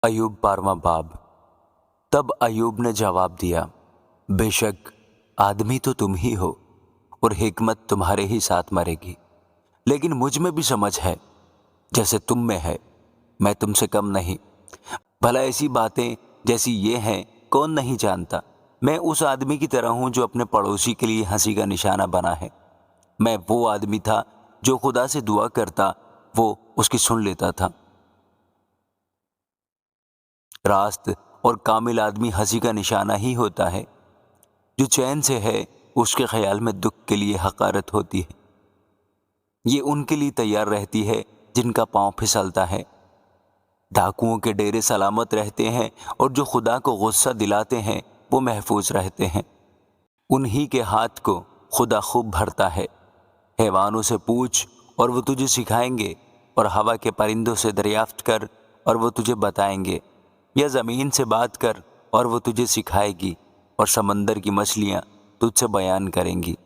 अयूब 12वां बाब। तब अयूब ने जवाब दिया, बेशक आदमी तो तुम ही हो और हिकमत तुम्हारे ही साथ मरेगी, लेकिन मुझ में भी समझ है जैसे तुम में है, मैं तुमसे कम नहीं। भला ऐसी बातें जैसी ये हैं कौन नहीं जानता। मैं उस आदमी की तरह हूं जो अपने पड़ोसी के लिए हंसी का निशाना बना है। मैं वो आदमी था जो खुदा से दुआ करता, वो उसकी सुन लेता था। रास्त और कामिल आदमी हंसी का निशाना ही होता है। जो चैन से है उसके ख्याल में दुख के लिए हकारत होती है। ये उनके लिए तैयार रहती है जिनका पांव फिसलता है। डाकुओं के डेरे सलामत रहते हैं और जो खुदा को गुस्सा दिलाते हैं वो महफूज रहते हैं। उन्हीं के हाथ को खुदा खूब भरता है। हैवानों से पूछ और वो तुझे सिखाएंगे, और हवा के परिंदों से दरियाफ्त कर और वो तुझे बताएंगे, या ज़मीन से बात कर और वो तुझे सिखाएगी, और समंदर की मछलियाँ तुझसे बयान करेंगी।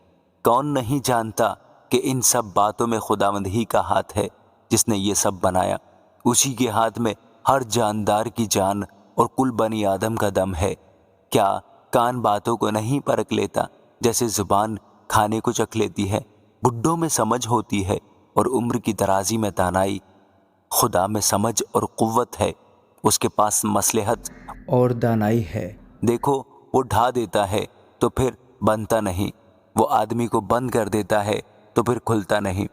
कौन नहीं जानता कि इन सब बातों में खुदावंद ही का हाथ है जिसने ये सब बनाया। उसी के हाथ में हर जानदार की जान और कुल बनी आदम का दम है। क्या कान बातों को नहीं परख लेता, जैसे जुबान खाने को चख लेती है। बुड्ढों में समझ होती है और उम्र की दराजी में दानाई। खुदा में समझ और कुव्वत है, उसके पास मसलहत और दानाई है। देखो, वो ढा देता है तो फिर बनता नहीं, वो आदमी को बंद कर देता है तो फिर खुलता नहीं।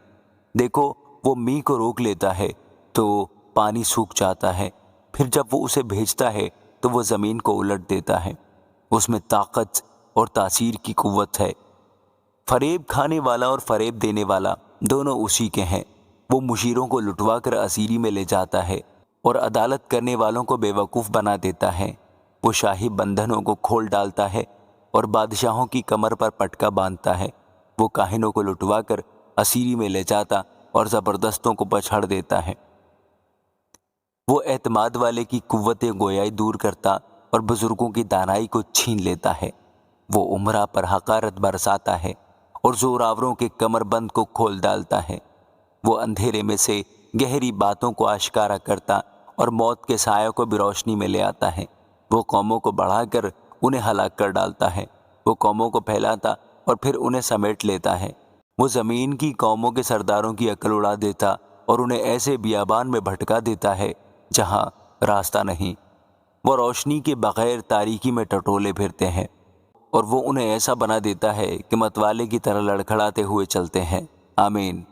देखो, वो मींह को रोक लेता है तो पानी सूख जाता है, फिर जब वो उसे भेजता है तो वो ज़मीन को उलट देता है। उसमें ताकत और तासीर की कुव्वत है। फरेब खाने वाला और फरेब देने वाला दोनों उसी के हैं। वो मुशीरों को लुटवा कर असीरी में ले जाता है और अदालत करने वालों को बेवकूफ़ बना देता है। वो शाही बंधनों को खोल डालता है और बादशाहों की कमर पर पटका बांधता है। वो काहिनों को लुटवा कर असीरी में ले जाता और ज़बरदस्तों को पछाड़ देता है। वो एतमाद वाले की कुव्वत गोयाई दूर करता और बुजुर्गों की दानाई को छीन लेता है। वो उमरा पर हकारत बरसाता है और जोरावरों के कमरबंद को खोल डालता है। वो अंधेरे में से गहरी बातों को आश्कारा करता और मौत के सायों को भी रोशनी में ले आता है। वो कौमों को बढ़ाकर उन्हें हलाक कर डालता है। वो कौमों को फैलाता और फिर उन्हें समेट लेता है। वो ज़मीन की कौमों के सरदारों की अकल उड़ा देता और उन्हें ऐसे बियाबान में भटका देता है जहाँ रास्ता नहीं। वो रोशनी के बगैर तारीकी में टटोले फिरते हैं और वो उन्हें ऐसा बना देता है कि मतवाले की तरह लड़खड़ाते हुए चलते हैं। आमीन।